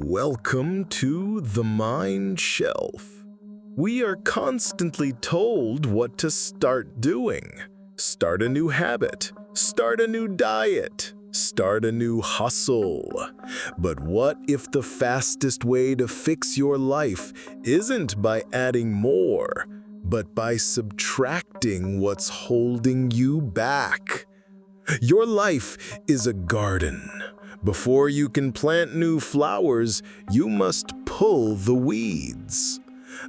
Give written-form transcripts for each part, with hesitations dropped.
Welcome to the Mind Shelf. We are constantly told what to start doing. Start a new habit, start a new diet, start a new hustle. But what if the fastest way to fix your life isn't by adding more, but by subtracting what's holding you back? Your life is a garden. Before you can plant new flowers, you must pull the weeds.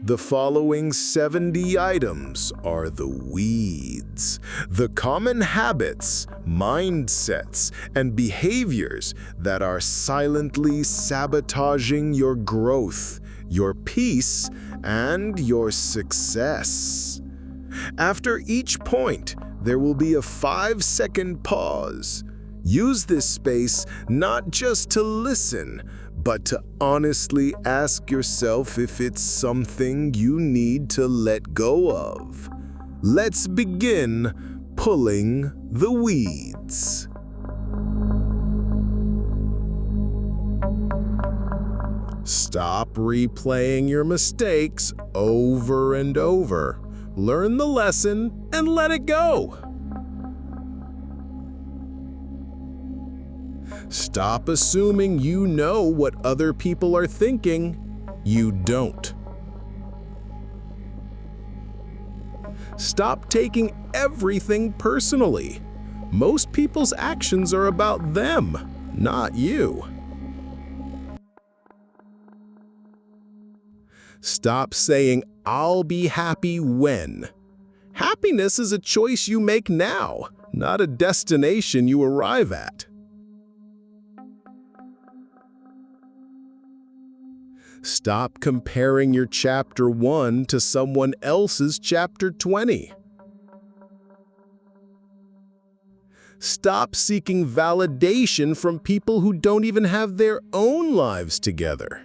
The following 70 items are the weeds, the common habits, mindsets, and behaviors that are silently sabotaging your growth, your peace, and your success. After each point, there will be a 5-second pause. Use this space not just to listen, but to honestly ask yourself if it's something you need to let go of. Let's begin pulling the weeds. Stop replaying your mistakes over and over. Learn the lesson and let it go. Stop assuming you know what other people are thinking. You don't. Stop taking everything personally. Most people's actions are about them, not you. Stop saying, "I'll be happy when." Happiness is a choice you make now, not a destination you arrive at. Stop comparing your chapter 1 to someone else's chapter 20. Stop seeking validation from people who don't even have their own lives together.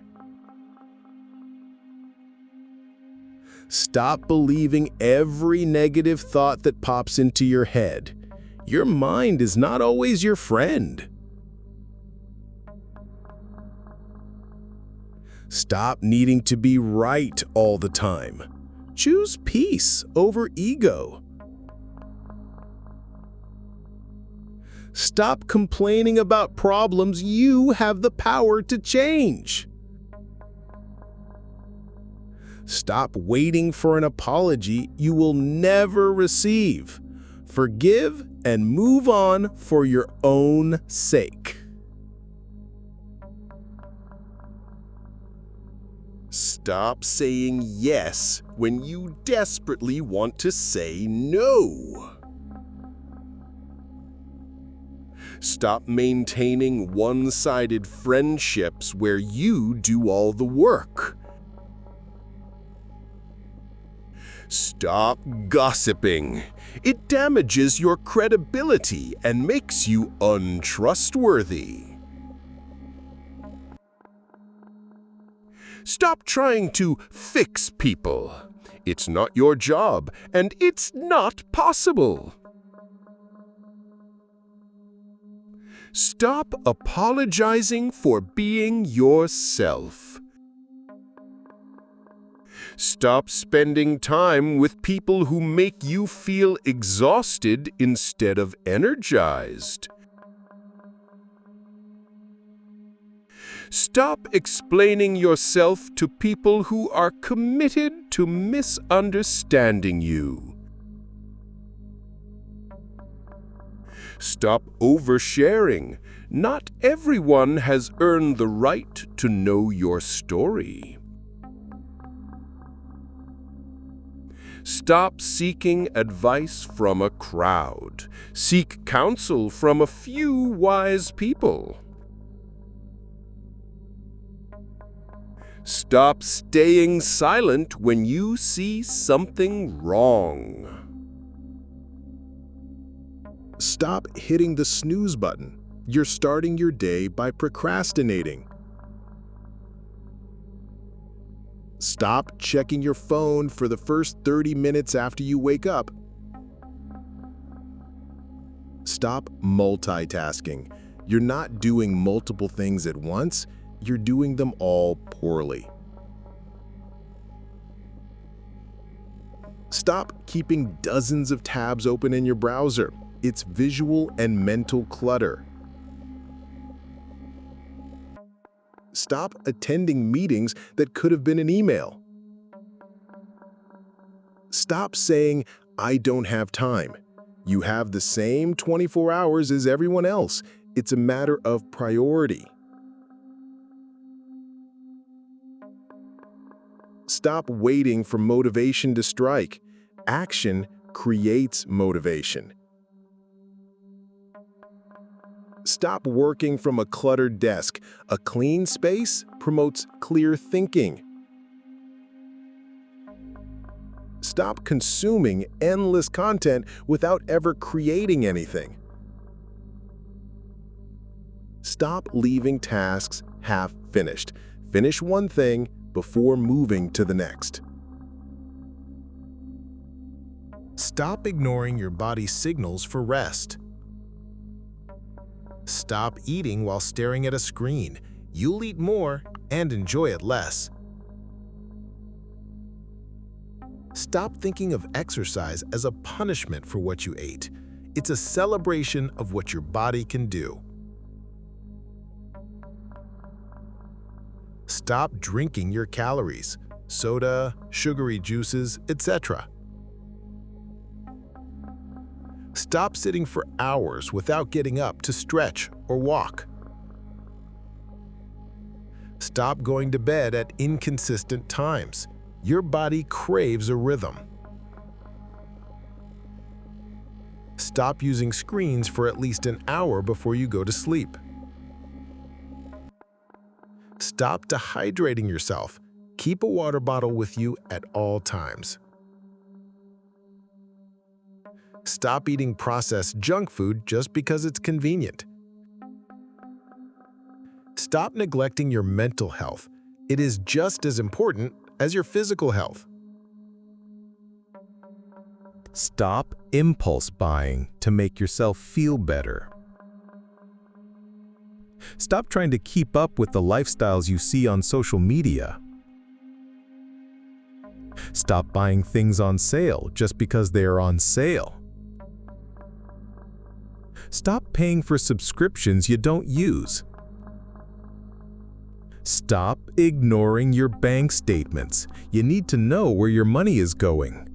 Stop believing every negative thought that pops into your head. Your mind is not always your friend. Stop needing to be right all the time. Choose peace over ego. Stop complaining about problems you have the power to change. Stop waiting for an apology you will never receive. Forgive and move on for your own sake. Stop saying yes when you desperately want to say no. Stop maintaining one-sided friendships where you do all the work. Stop gossiping. It damages your credibility and makes you untrustworthy. Stop trying to fix people. It's not your job, and it's not possible. Stop apologizing for being yourself. Stop spending time with people who make you feel exhausted instead of energized. Stop explaining yourself to people who are committed to misunderstanding you. Stop oversharing. Not everyone has earned the right to know your story. Stop seeking advice from a crowd. Seek counsel from a few wise people. Stop staying silent when you see something wrong. Stop hitting the snooze button. You're starting your day by procrastinating. Stop checking your phone for the first 30 minutes after you wake up. Stop multitasking. You're not doing multiple things at once. you're doing them all poorly. Stop keeping dozens of tabs open in your browser. It's visual and mental clutter. Stop attending meetings that could have been an email. Stop saying, "I don't have time." You have the same 24 hours as everyone else. It's a matter of priority. Stop waiting for motivation to strike. Action creates motivation. Stop working from a cluttered desk. A clean space promotes clear thinking. Stop consuming endless content without ever creating anything. Stop leaving tasks half finished. Finish one thing before moving to the next. Stop ignoring your body's signals for rest. Stop eating while staring at a screen. You'll eat more and enjoy it less. Stop thinking of exercise as a punishment for what you ate. It's a celebration of what your body can do. Stop drinking your calories, soda, sugary juices, etc. Stop sitting for hours without getting up to stretch or walk. Stop going to bed at inconsistent times. Your body craves a rhythm. Stop using screens for at least an hour before you go to sleep. Stop dehydrating yourself. Keep a water bottle with you at all times. Stop eating processed junk food just because it's convenient. Stop neglecting your mental health. It is just as important as your physical health. Stop impulse buying to make yourself feel better. Stop trying to keep up with the lifestyles you see on social media. Stop buying things on sale just because they are on sale. Stop paying for subscriptions you don't use. Stop ignoring your bank statements. You need to know where your money is going.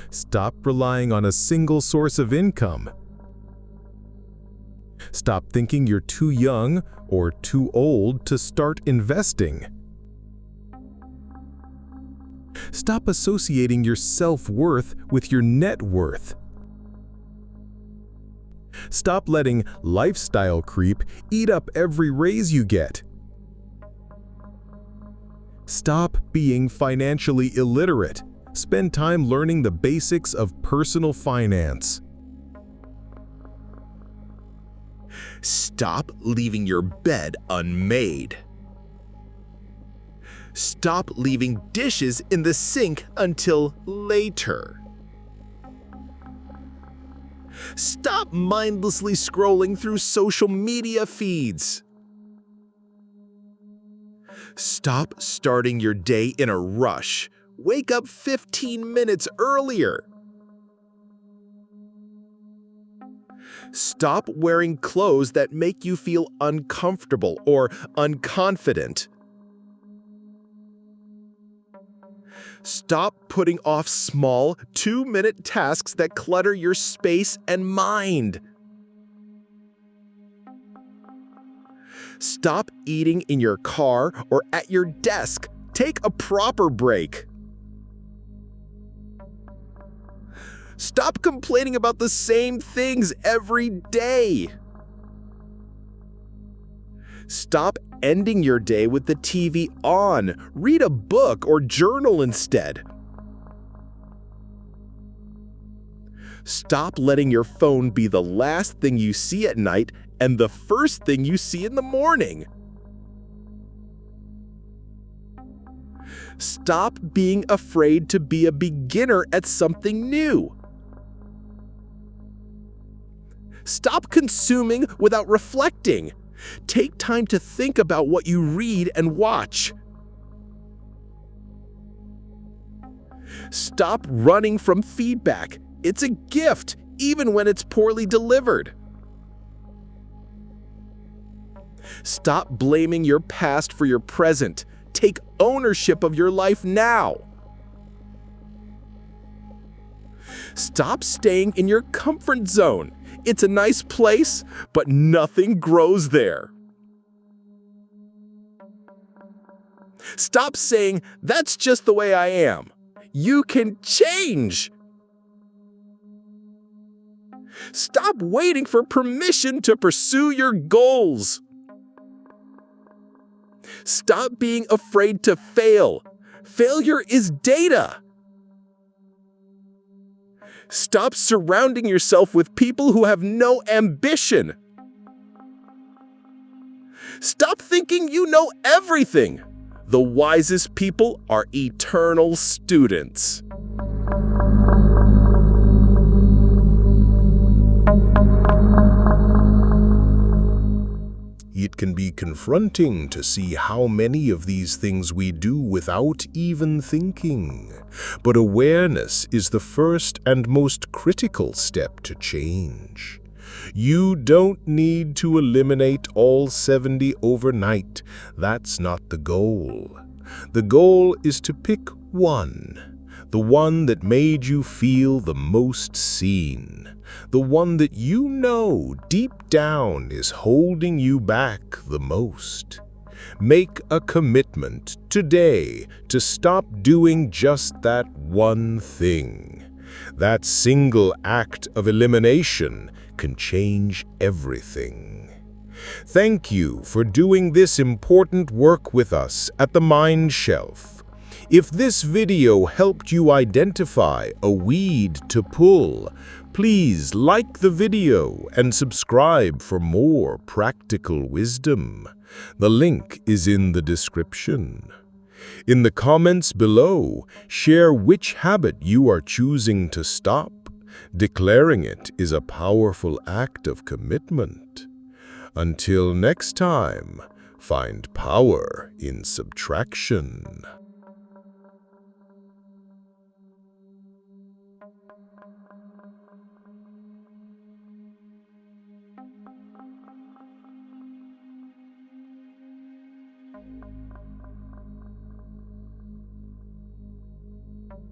Stop relying on a single source of income. Stop thinking you're too young or too old to start investing. Stop associating your self-worth with your net worth. Stop letting lifestyle creep eat up every raise you get. Stop being financially illiterate. Spend time learning the basics of personal finance. Stop leaving your bed unmade. Stop leaving dishes in the sink until later. Stop mindlessly scrolling through social media feeds. Stop starting your day in a rush. Wake up 15 minutes earlier. Stop wearing clothes that make you feel uncomfortable or unconfident. Stop putting off small, 2-minute tasks that clutter your space and mind. Stop eating in your car or at your desk. Take a proper break. Stop complaining about the same things every day. Stop ending your day with the TV on. Read a book or journal instead. Stop letting your phone be the last thing you see at night and the first thing you see in the morning. Stop being afraid to be a beginner at something new. Stop consuming without reflecting. Take time to think about what you read and watch. Stop running from feedback. It's a gift, even when it's poorly delivered. Stop blaming your past for your present. Take ownership of your life now. Stop staying in your comfort zone. It's a nice place, but nothing grows there. Stop saying, "That's just the way I am." You can change. Stop waiting for permission to pursue your goals. Stop being afraid to fail. Failure is data. Stop surrounding yourself with people who have no ambition. Stop thinking you know everything. The wisest people are eternal students. It can be confronting to see how many of these things we do without even thinking. But awareness is the first and most critical step to change. You don't need to eliminate all 70 overnight. That's not the goal. The goal is to pick one, the one that made you feel the most seen, the one that you know deep down is holding you back the most. Make a commitment today to stop doing just that one thing. That single act of elimination can change everything. Thank you for doing this important work with us at the Mind Shelf. If this video helped you identify a weed to pull, please like the video and subscribe for more practical wisdom. The link is in the description. In the comments below, share which habit you are choosing to stop. Declaring it is a powerful act of commitment. Until next time, find power in subtraction.